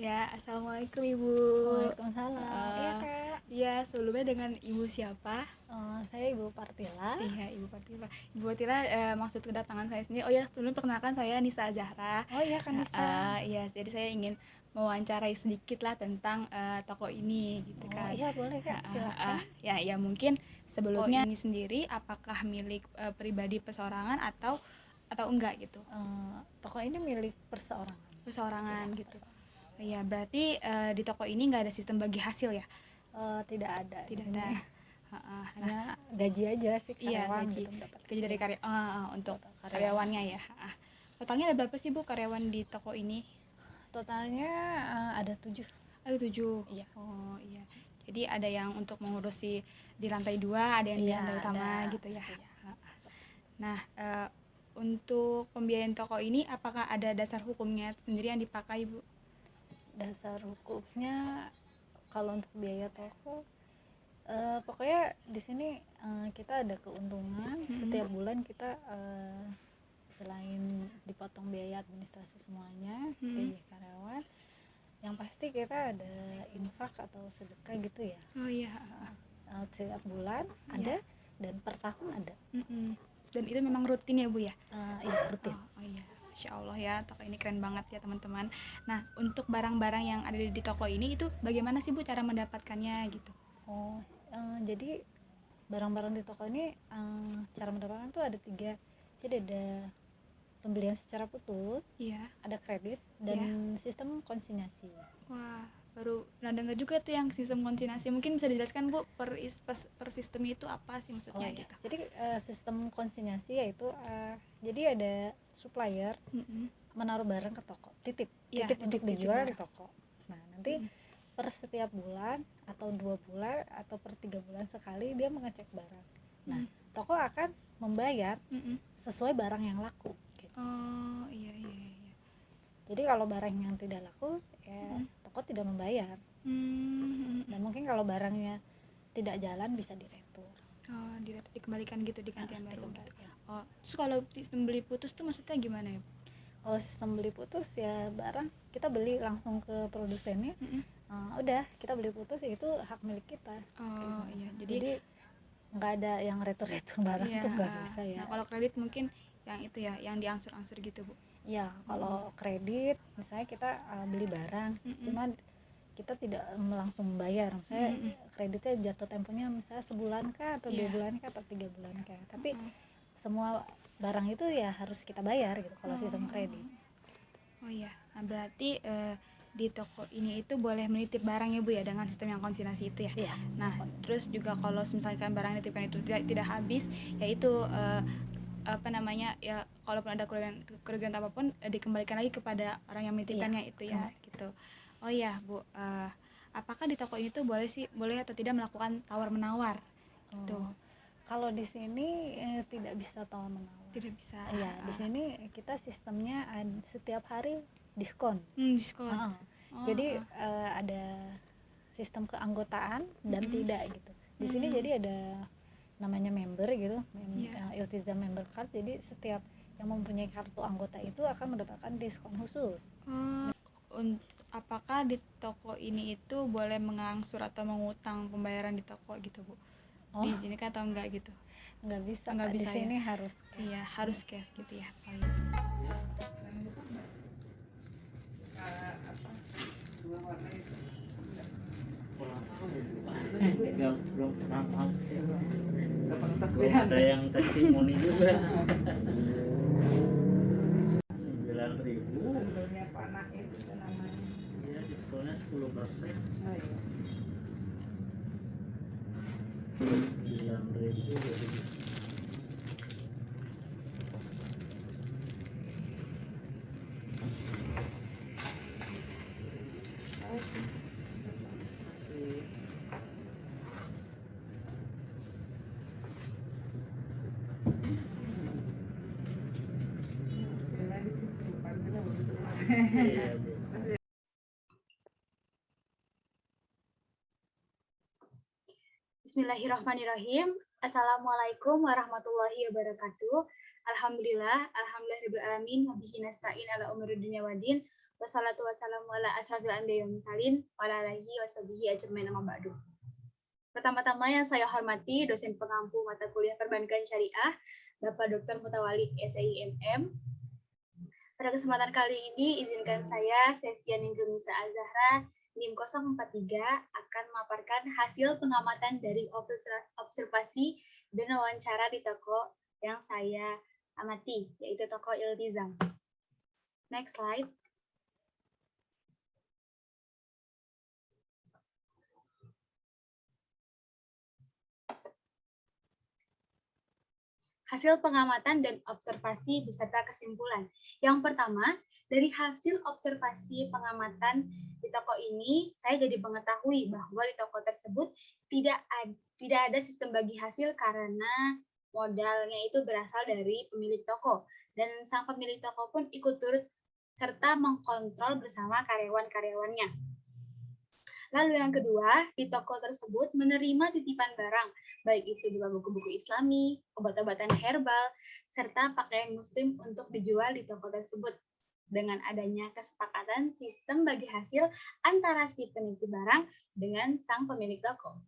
Ya, assalamualaikum Ibu. Waalaikumsalam. Iya, Eh, Kak. ya, sebelumnya dengan Ibu siapa? Saya Ibu Partila. Iya, Ibu Fatila. Ibu Fatila, maksud kedatangan saya sendiri. Oh ya, sebelum perkenalkan saya Nisa Zahra. Oh iya, Kanisa. Iya, jadi saya ingin mewawancarai sedikit lah tentang toko ini, gitu Oh kan. iya, boleh, Kak. Silakan. Ya, mungkin sebelumnya ini sendiri apakah milik pribadi perseorangan atau enggak gitu? Toko ini milik perseorangan. Perseorangan Iya, gitu. perseorangan. Iya, berarti di toko ini nggak ada sistem bagi hasil ya? Tidak ada di Tidak sini. ada. Nah, Hanya gaji aja sih iya, karyawan gaji gitu mendapat gaji dari untuk untuk karyawannya ya. Totalnya ada berapa sih Bu karyawan di toko ini? Totalnya ada 7. Ada 7. Iya. Oh iya. Jadi ada yang untuk mengurus di lantai 2, ada yang di Iya, lantai utama ada. gitu ya. Iya. Nah, untuk pembiayaan toko ini apakah ada dasar hukumnya sendiri yang dipakai Bu? Dasar hukumnya kalau untuk biaya toko pokoknya di sini kita ada keuntungan setiap bulan kita selain dipotong biaya administrasi semuanya gaji karyawan, yang pasti kita ada infak atau sedekah gitu ya. Oh iya. Setiap bulan ada dan per tahun ada. Dan itu memang rutin ya Bu ya? Iya, rutin. Oh iya, Masya Allah ya, toko ini keren banget ya teman-teman. Nah, untuk barang-barang yang ada di toko ini itu bagaimana sih Bu cara mendapatkannya gitu? Jadi barang-barang di toko ini cara mendapatkan tuh ada 3. Jadi ada pembelian secara putus, Iya. ada kredit, dan sistem konsinyasi. Wah, baru pernah dengar juga tuh yang sistem konsinyasi. Mungkin bisa dijelaskan Bu per sistem itu apa sih maksudnya Iya. gitu? Jadi sistem konsinyasi yaitu jadi ada supplier menaruh barang ke toko, titip untuk dijual di toko. Nah, nanti per setiap bulan atau 2 bulan atau per 3 bulan sekali dia mengecek barang. Nah, toko akan membayar sesuai barang yang laku gitu. Oh iya. Jadi kalau barang yang tidak laku ya toko tidak membayar. Dan mungkin kalau barangnya tidak jalan bisa diretur. Oh, dikembalikan gitu di gantian baru gitu. Dikembalikan. Oh, terus kalau sistem beli putus tuh maksudnya gimana ya? Kalau sistem beli putus ya barang kita beli langsung ke produsennya. Udah kita beli putus ya itu hak milik kita. Oh iya, jadi nggak ada yang retur barang iya, tuh nggak bisa ya. Nah, kalau kredit mungkin yang itu ya, yang diangsur-angsur gitu Bu. Ya kalau kredit misalnya kita beli barang, cuman kita tidak langsung membayar. Misalnya kreditnya jatuh temponya misalnya sebulan kah atau 2 bulan kah atau 3 bulan kah. Tapi semua barang itu ya harus kita bayar gitu kalau sistem kredit. Oh iya, nah berarti di toko ini itu boleh menitip barang ya Bu ya dengan sistem yang konsinyasi itu ya. Iya. Nah, terus juga kalau misalkan barang yang dititipkan itu tidak habis, yaitu apa namanya ya, kalaupun ada kerugian apapun dikembalikan lagi kepada orang yang menitipkannya itu ya gitu. Oh iya Bu, apakah di toko ini tuh boleh atau tidak melakukan tawar menawar gitu? Kalau di sini tidak bisa tawar menawar. Tidak bisa. Iya, di sini kita sistemnya setiap hari diskon. Diskon. Jadi ada sistem keanggotaan dan tidak gitu. Di sini jadi ada namanya member gitu, Iltizam member card. Jadi setiap yang mempunyai kartu anggota itu akan mendapatkan diskon khusus. Apakah di toko ini itu boleh mengangsur atau mengutang pembayaran di toko gitu Bu? Di sini kan atau enggak gitu? Nggak bisa. Nggak bisa di sini ya? harus cash. Iya, harus cash gitu ya. Oh iya. Belum pernah ada yang testimoni juga. 9.000 Sebelumnya panah itu namanya. ya, diskonnya 10%. Oh iya. 9.000 jadi Bismillahirrahmanirrahim. Assalamualaikum warahmatullahi wabarakatuh. Alhamdulillahirabbil alamin, wa bihi nasta'in ala umuri dunya waddin. Wassalatu wassalamu ala asrofil anbiya'i wal mursalin wa ala alihi washabihi ajmain, amma ba'du. Pertama-tama yang saya hormati dosen pengampu mata kuliah Perbankan Syariah, Bapak Dr. Mutawali SIMM. Pada kesempatan kali ini, izinkan saya, Septian Indrunisa Azahra, NIM 043, akan memaparkan hasil pengamatan dari observasi dan wawancara di toko yang saya amati, yaitu toko Iltizam. Next slide. Hasil pengamatan dan observasi beserta kesimpulan. Yang pertama, dari hasil observasi pengamatan di toko ini, saya jadi mengetahui bahwa di toko tersebut tidak ada sistem bagi hasil karena modalnya itu berasal dari pemilik toko. Dan sang pemilik toko pun ikut turut serta mengkontrol bersama karyawan-karyawannya. Lalu yang kedua, di toko tersebut menerima titipan barang, baik itu berupa buku-buku Islami, obat-obatan herbal, serta pakaian muslim untuk dijual di toko tersebut. Dengan adanya kesepakatan sistem bagi hasil antara si penitip barang dengan sang pemilik toko.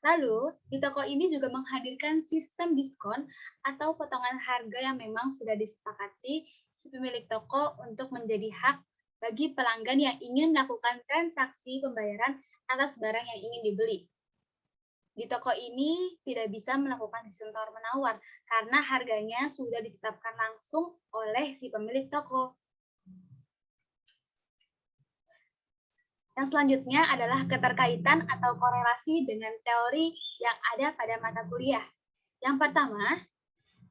Lalu, di toko ini juga menghadirkan sistem diskon atau potongan harga yang memang sudah disepakati si pemilik toko untuk menjadi hak bagi pelanggan yang ingin melakukan transaksi pembayaran atas barang yang ingin dibeli. Di toko ini tidak bisa melakukan sistem tawar-menawar karena harganya sudah ditetapkan langsung oleh si pemilik toko. Yang selanjutnya adalah keterkaitan atau korelasi dengan teori yang ada pada mata kuliah. Yang pertama,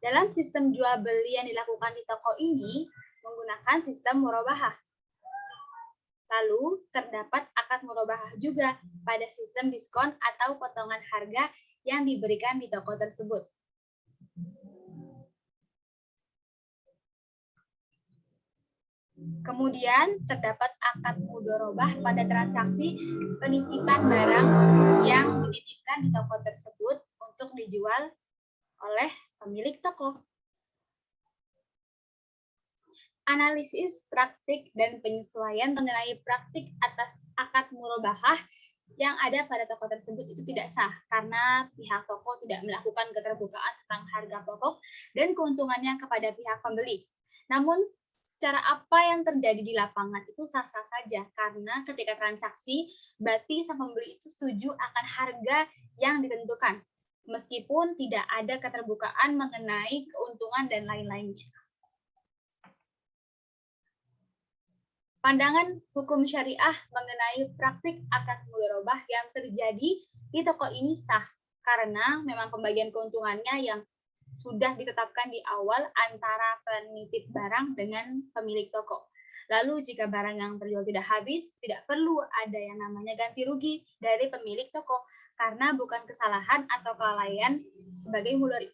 dalam sistem jual beli yang dilakukan di toko ini menggunakan sistem murabahah. Lalu, terdapat akad murabahah juga pada sistem diskon atau potongan harga yang diberikan di toko tersebut. Kemudian, terdapat akad mudharabah pada transaksi penitipan barang yang dititipkan di toko tersebut untuk dijual oleh pemilik toko. Analisis praktik dan penyesuaian mengenai praktik atas akad murabahah yang ada pada toko tersebut itu tidak sah karena pihak toko tidak melakukan keterbukaan tentang harga pokok dan keuntungannya kepada pihak pembeli. Namun, secara apa yang terjadi di lapangan itu sah-sah saja karena ketika transaksi berarti sang pembeli itu setuju akan harga yang ditentukan meskipun tidak ada keterbukaan mengenai keuntungan dan lain-lainnya. Pandangan hukum syariah mengenai praktik akad mudharabah yang terjadi di toko ini sah karena memang pembagian keuntungannya yang sudah ditetapkan di awal antara penitip barang dengan pemilik toko. Lalu jika barang yang terjual tidak habis, tidak perlu ada yang namanya ganti rugi dari pemilik toko karena bukan kesalahan atau kelalaian sebagai mudharib.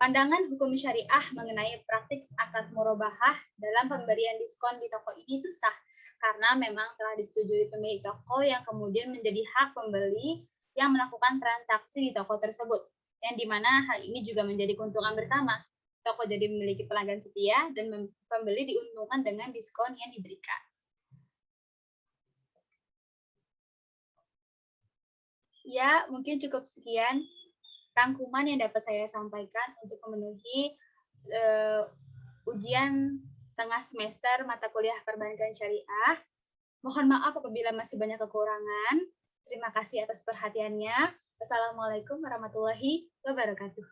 Pandangan hukum syariah mengenai praktik akad murabahah dalam pemberian diskon di toko ini itu sah karena memang telah disetujui pemilik toko yang kemudian menjadi hak pembeli yang melakukan transaksi di toko tersebut, yang dimana hal ini juga menjadi keuntungan bersama. Toko jadi memiliki pelanggan setia dan pembeli diuntungkan dengan diskon yang diberikan. Ya, mungkin cukup sekian rangkuman yang dapat saya sampaikan untuk memenuhi ujian tengah semester mata kuliah Perbankan Syariah. Mohon maaf apabila masih banyak kekurangan. Terima kasih atas perhatiannya. Wassalamualaikum warahmatullahi wabarakatuh.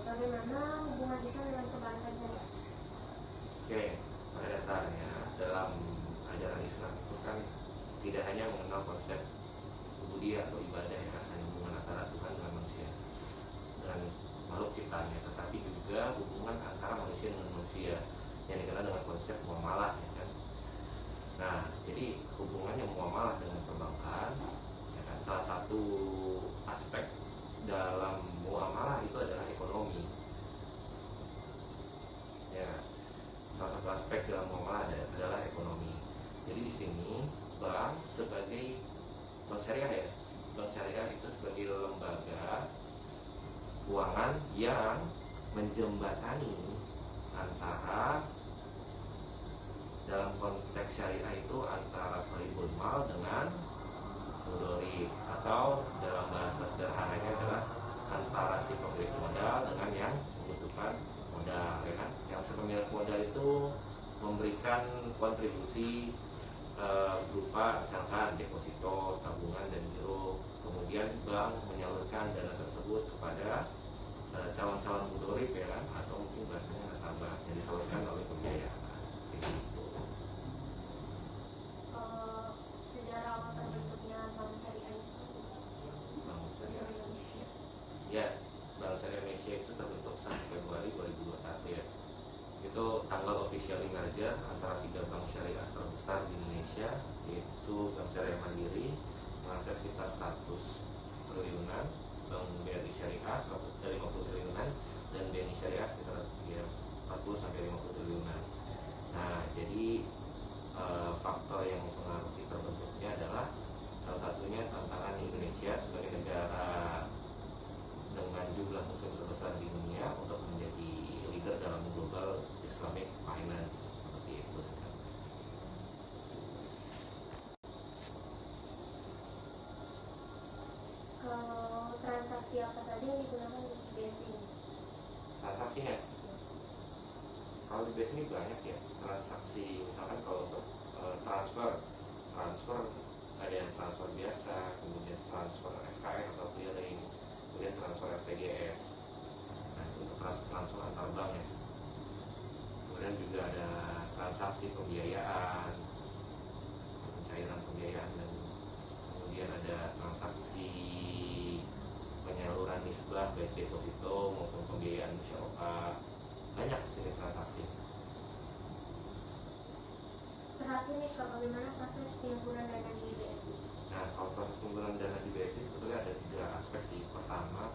Bagaimana hubungan Islam dengan perbankan syariah? Oke, pada dasarnya dalam ajaran Islam itu kan tidak hanya mengenal konsep ubudiyah atau ibadah ya, hanya hubungan antara Tuhan dengan manusia dan makhluk ciptaannya, tetapi juga hubungan antara manusia dengan manusia yang dikenal dengan konsep muamalah ya kan. Nah, jadi hubungannya muamalah dengan perbankan ya kan, salah satu aspek dalam muamalah itu adalah ekonomi. Ya, salah satu aspek dalam muamalah adalah ekonomi. Jadi di sini bank sebagai bank syariah ya, bank syariah itu sebagai lembaga keuangan yang menjembatani antara, dalam konteks syariah itu, antara sahibul mal dengan mudorib, atau dalam bahasa sederhananya adalah antara si pemilik modal dengan yang membutuhkan modal, ya kan? Yang si pemilik modal itu memberikan kontribusi berupa misalkan deposito, tabungan, dan giro. Kemudian bank menyalurkan dana tersebut kepada calon-calon mudorib, ya kan? Atau mungkin bahasanya nasabah yang disalurkan oleh pembiayaan. Gitu. Sejarah awal terbentuknya bank syariah Islam Bank Syariah Indonesia. Ya, Bank Syariah Indonesia itu terbentuk 1 Februari 2021 ya. Itu tanggal officially merger antara 3 bank syariah terbesar di Indonesia, yaitu Bank Syariah Mandiri mengakses sekitar 100 triliunan, Bank BRI Syariah 50 triliunan, dan BNI Syariah sekitar 40 sampai 50 triliunan. Nah, jadi faktor yang mempengaruhi terbentuknya adalah salah satunya tantangan Indonesia sebagai negara dengan jumlah muslim terbesar di dunia untuk menjadi leader dalam global Islamic finance, seperti itu sekarang. Kalau transaksi apa saja yang digunakan di BSI? Transaksinya, kalau di BSI ini banyak ya transaksi. Misalkan kalau untuk transfer ada yang transfer biasa, kemudian transfer SKR atau clearing, kemudian transfer RTGS. Nah, itu untuk transfer antar bank ya. Kemudian juga ada transaksi pembiayaan, pencairan pembiayaan, dan kemudian ada transaksi penyaluran nisbah baik deposito maupun pembiayaan musyawarah. Banyak di sini transaksi. Terakhir nih, Kak, bagaimana proses pengumpulan dana di BSI? Nah, kalau proses pengumpulan dana di BSI sebetulnya ada 3 aspek sih. Pertama,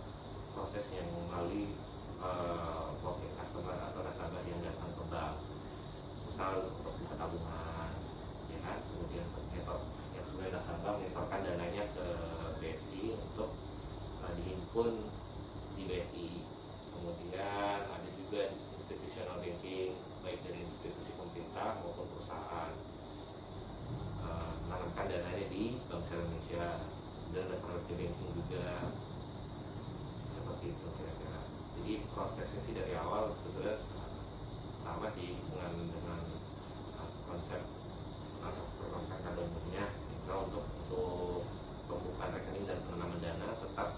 proses yang melalui walk-in customer atau nasabah yang datang ke bank, misal untuk buka tabungan, ya kan? Kemudian untuk nyetor, yang sebenarnya nasabah menyetorkan dananya ke BSI untuk dihimpun di BSI. Kemudian ada juga institutional banking, baik dari institusi pemerintah maupun perusahaan, menanamkan dananya di Bank Syariah Indonesia. Dan ada private banking juga, seperti itu kira-kira. Jadi prosesnya sih dari awal sebetulnya sama sih dengan konsep transaksi perbankan pada umumnya. Misal untuk pembukaan rekening dan penanaman dana tetap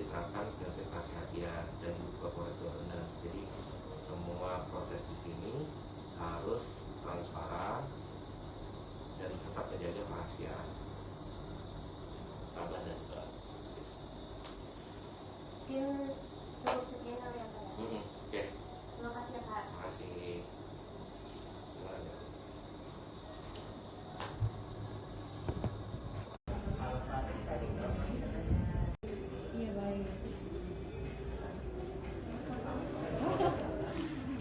diterapkan prinsip kehati-hatian dan juga corporate governance. Jadi semua proses di sini harus transparan dan tetap menjaga kerahasiaan nasabah dan sebagainya. Mungkin cukup sekian kali ya, Kak. Oke. Terima kasih ya, Kak. Terima kasih. Gimana? Iya baik.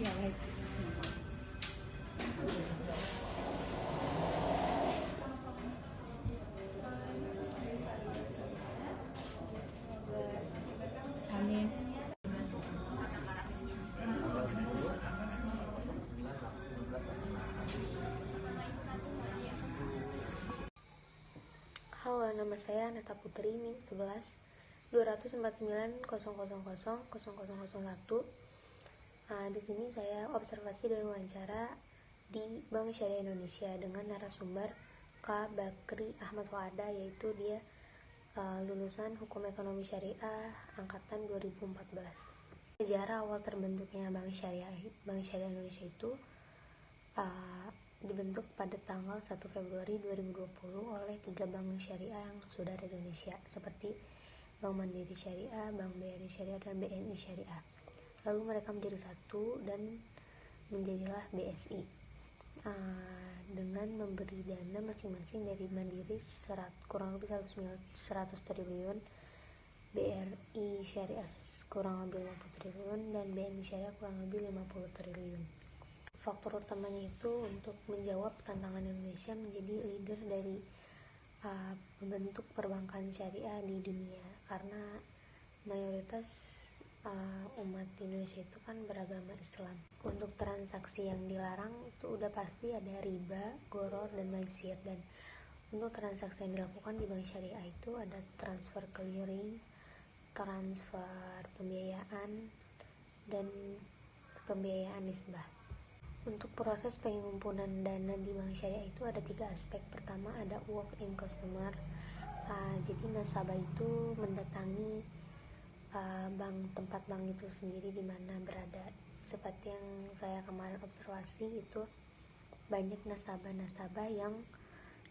Iya baik. Amin. Halo, nama saya Neta Putri, NIM 11 249 000 0001. Di sini saya observasi dan wawancara di Bank Syariah Indonesia dengan narasumber Kak Bakri Ahmad Wada, yaitu dia lulusan Hukum Ekonomi Syariah angkatan 2014. Sejarah awal terbentuknya Bank Syariah Indonesia itu dibentuk pada tanggal 1 Februari 2020 oleh 3 bank syariah yang sudah ada di Indonesia, seperti Bank Mandiri Syariah, Bank BRI Syariah, dan BNI Syariah. Lalu mereka menjadi satu dan menjadilah BSI, dengan memberi dana masing-masing. Dari Mandiri kurang lebih 100 triliun, BRI Syariah kurang lebih 50 triliun, dan BNI Syariah kurang lebih 50 triliun. faktor utamanya itu untuk menjawab tantangan Indonesia menjadi leader dari membentuk perbankan syariah di dunia, karena mayoritas umat Indonesia itu kan beragama Islam. Untuk transaksi yang dilarang itu udah pasti ada riba, goror, dan maisir. Dan untuk transaksi yang dilakukan di bank syariah itu ada transfer clearing, transfer pembiayaan, dan pembiayaan nisbah. Untuk proses penghimpunan dana di bank syariah itu ada 3 aspek. Pertama ada walk-in customer. Jadi nasabah itu mendatangi tempat bank itu sendiri di mana berada. Seperti yang saya kemarin observasi, itu banyak nasabah-nasabah yang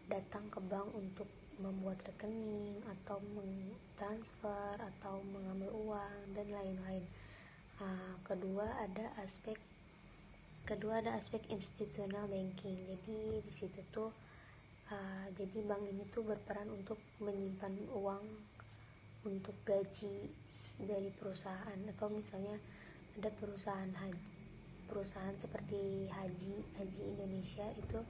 datang ke bank untuk membuat rekening atau mentransfer atau mengambil uang dan lain-lain. Kedua ada aspek institutional banking. Jadi di situ tuh jadi bank ini tuh berperan untuk menyimpan uang untuk gaji dari perusahaan, atau misalnya ada perusahaan seperti Haji Indonesia itu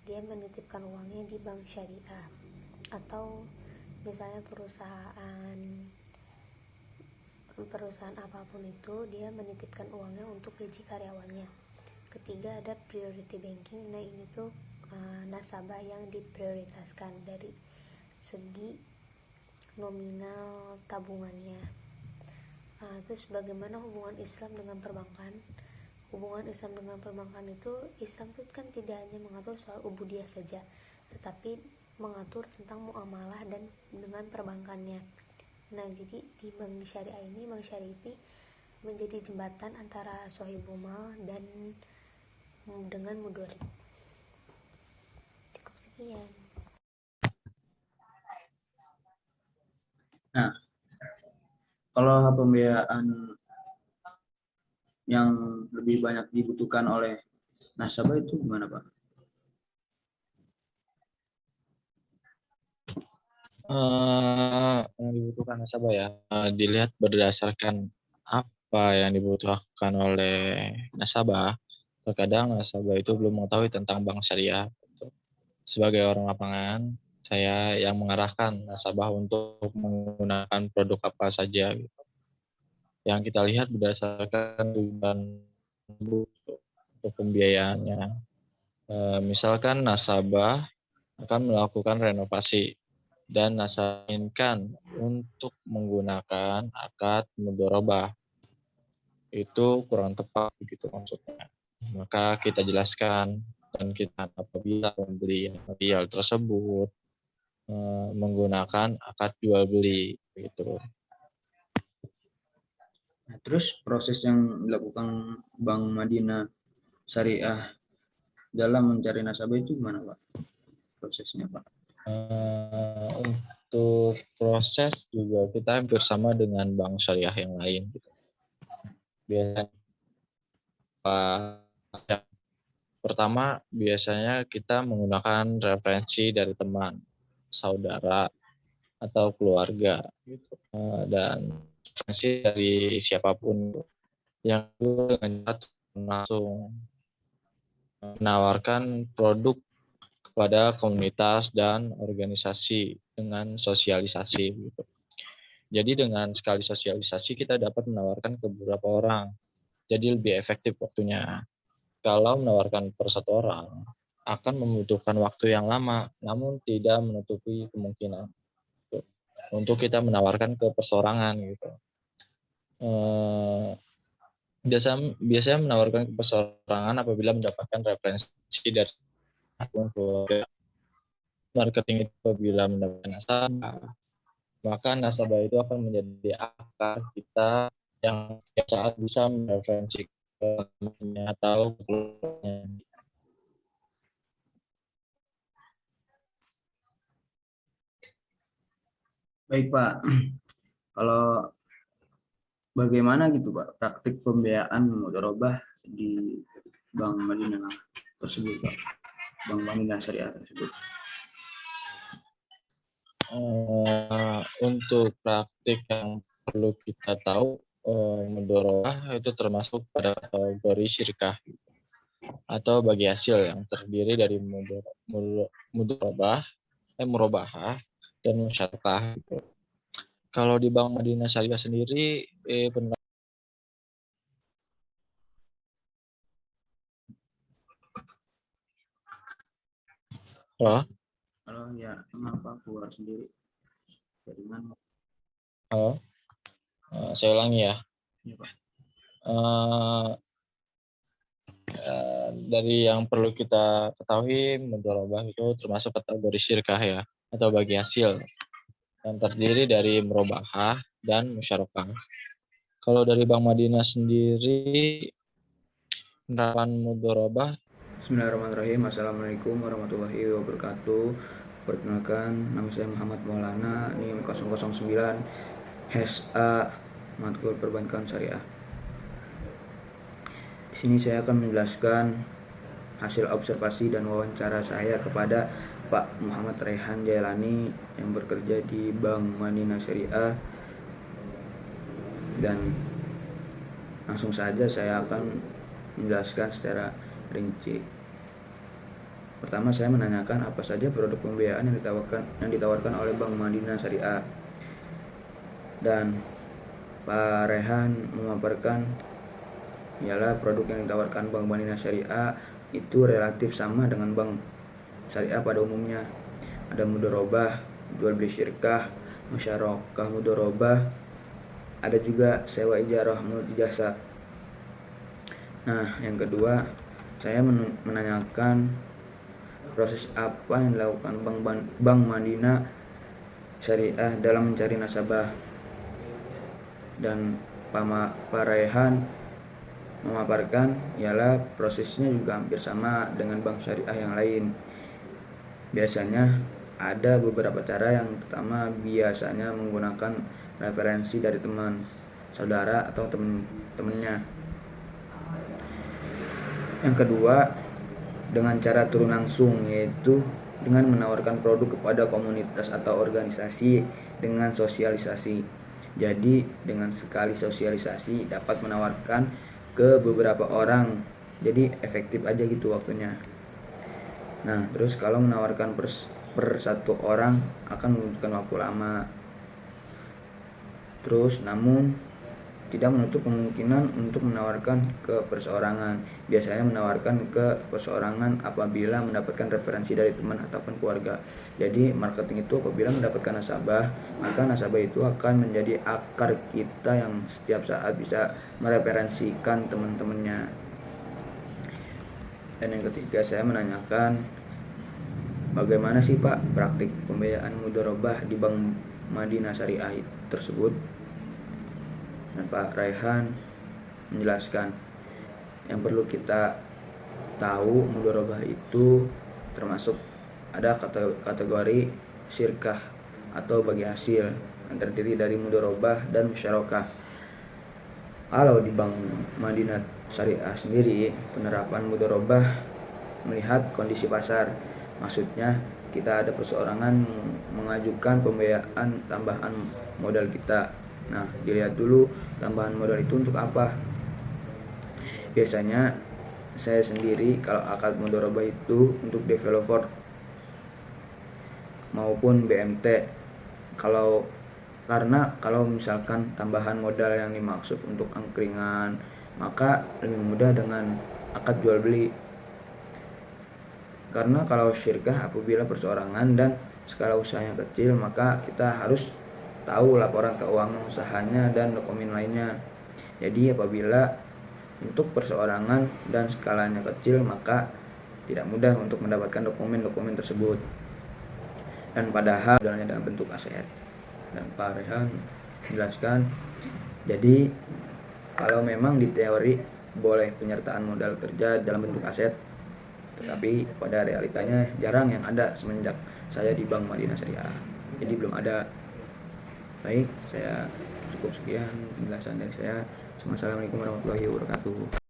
dia menitipkan uangnya di bank syariah, atau misalnya perusahaan apapun itu dia menitipkan uangnya untuk gaji karyawannya. Ketiga ada priority banking. Nah ini tuh nasabah yang diprioritaskan dari segi nominal tabungannya. Terus bagaimana hubungan Islam dengan perbankan? Hubungan Islam dengan perbankan itu, Islam itu kan tidak hanya mengatur soal ubudiyah saja, tetapi mengatur tentang muamalah dan dengan perbankannya. Nah jadi di bank syariah ini menjadi jembatan antara sohibul mal dan dengan mudorib. Cukup sekian. Nah, kalau pembiayaan yang lebih banyak dibutuhkan oleh nasabah itu gimana, Pak? Yang dibutuhkan nasabah ya, dilihat berdasarkan apa yang dibutuhkan oleh nasabah. Terkadang nasabah itu belum mengetahui tentang bank syariah. Sebagai orang lapangan, saya yang mengarahkan nasabah untuk menggunakan produk apa saja. Yang kita lihat berdasarkan tujuan untuk pembiayaannya. Misalkan nasabah akan melakukan renovasi dan nasabah inginkan untuk menggunakan akad mudharabah, itu kurang tepat begitu maksudnya. Maka kita jelaskan, dan kita apabila membeli material tersebut menggunakan akad jual beli gitu. Nah, terus proses yang dilakukan Bank Madinah Syariah dalam mencari nasabah itu gimana, Pak? Prosesnya, Pak? Untuk proses juga kita hampir sama dengan bank syariah yang lain. Biasanya pertama biasanya kita menggunakan referensi dari teman, saudara, atau keluarga, gitu. Dan referensi dari siapapun. Yang kedua dengan langsung menawarkan produk kepada komunitas dan organisasi dengan sosialisasi gitu. Jadi dengan sekali sosialisasi kita dapat menawarkan ke beberapa orang. Jadi lebih efektif waktunya. Kalau menawarkan per satu orang akan membutuhkan waktu yang lama, namun tidak menutupi kemungkinan gitu, untuk kita menawarkan ke perseorangan gitu. Biasanya menawarkan ke perseorangan apabila mendapatkan referensi dari keluarga. Marketing itu apabila mendapatkan nasabah, maka nasabah itu akan menjadi akar kita yang saat bisa mereferensi ke temannya atau keluarganya. Baik, Pak. Kalau bagaimana gitu, Pak, praktik pembiayaan mudharabah di Bank Madinah tersebut, Pak? Bank Madinah Syariah tersebut. Untuk praktik yang perlu kita tahu, mudharabah itu termasuk pada kategori syirkah. atau bagi hasil yang terdiri dari murabahah dan musyarakah. Gitu. Kalau di Bank Madinah Syariah sendiri, Kalau ya mengapa keluar sendiri dari mana? Saya ulangi ya. Ya, Pak. Dari yang perlu kita ketahui, mudharabah itu termasuk kategori syirkah ya, atau bagi hasil, yang terdiri dari murabahah dan musyarakah. Kalau dari Bank Madinah sendiri, penerapan mudharabah. Bismillahirrahmanirrahim. Assalamualaikum warahmatullahi wabarakatuh. Perkenalkan, nama saya Muhammad Maulana, NIM 009 HSA Matkul Perbankan Syariah. Di sini saya akan menjelaskan hasil observasi dan wawancara saya kepada Pak Muhammad Rehan Jailani yang bekerja di Bank Madinah Syariah, dan langsung saja saya akan menjelaskan secara rinci. Pertama, saya menanyakan apa saja produk pembiayaan yang ditawarkan oleh Bank Madinah Syariah, dan Pak Rehan memaparkan ialah produk yang ditawarkan Bank Madinah Syariah itu relatif sama dengan bank syariah pada umumnya. Ada mudharabah, jual beli syirkah, musyarakah mudharabah, ada juga sewa ijarah multi jasa. Nah, yang kedua, saya menanyakan proses apa yang dilakukan Bank Madinah Syariah dalam mencari nasabah, dan Pak Rehan memaparkan ialah prosesnya juga hampir sama dengan bank syariah yang lain. Biasanya ada beberapa cara. Yang pertama, biasanya menggunakan referensi dari teman, saudara, atau teman-temannya. Yang kedua, dengan cara turun langsung, yaitu dengan menawarkan produk kepada komunitas atau organisasi dengan sosialisasi. Jadi dengan sekali sosialisasi dapat menawarkan ke beberapa orang, jadi efektif aja gitu waktunya. Nah, terus kalau menawarkan per satu orang akan membutuhkan waktu lama. Terus namun tidak menutup kemungkinan untuk menawarkan ke perseorangan. Biasanya menawarkan ke perseorangan apabila mendapatkan referensi dari teman ataupun keluarga. Jadi marketing itu apabila mendapatkan nasabah, maka nasabah itu akan menjadi akar kita yang setiap saat bisa mereferensikan teman-temannya. Dan yang ketiga, saya menanyakan bagaimana sih Pak praktik pembiayaan mudharabah di Bank Madinah Syariah tersebut. Dan Pak Rehan menjelaskan yang perlu kita tahu, mudharabah itu termasuk ada kategori syirkah atau bagi hasil yang terdiri dari mudharabah dan musyarakah. Kalau di Bank Madinah Syariah sendiri, penerapan mudharabah melihat kondisi pasar. Maksudnya kita ada perseorangan mengajukan pembiayaan tambahan modal kita. Nah, dilihat dulu tambahan modal itu untuk apa. Biasanya saya sendiri kalau akad mudharabah itu untuk developer maupun BMT. Karena kalau misalkan tambahan modal yang dimaksud untuk angkringan, maka lebih mudah dengan akad jual beli. Karena kalau syirkah apabila perseorangan dan skala usahanya kecil, maka kita harus tahu laporan keuangan usahanya dan dokumen lainnya. Jadi apabila untuk perseorangan dan skalanya kecil, maka tidak mudah untuk mendapatkan dokumen-dokumen tersebut. Dan padahal modalnya dalam bentuk aset. Dan Pak Rehan menjelaskan, jadi kalau memang di teori boleh penyertaan modal kerja dalam bentuk aset, tetapi pada realitanya jarang yang ada semenjak saya di Bank Madinah Syariah. Jadi belum ada. Baik, saya cukup sekian penjelasan dari saya. Assalamualaikum warahmatullahi wabarakatuh.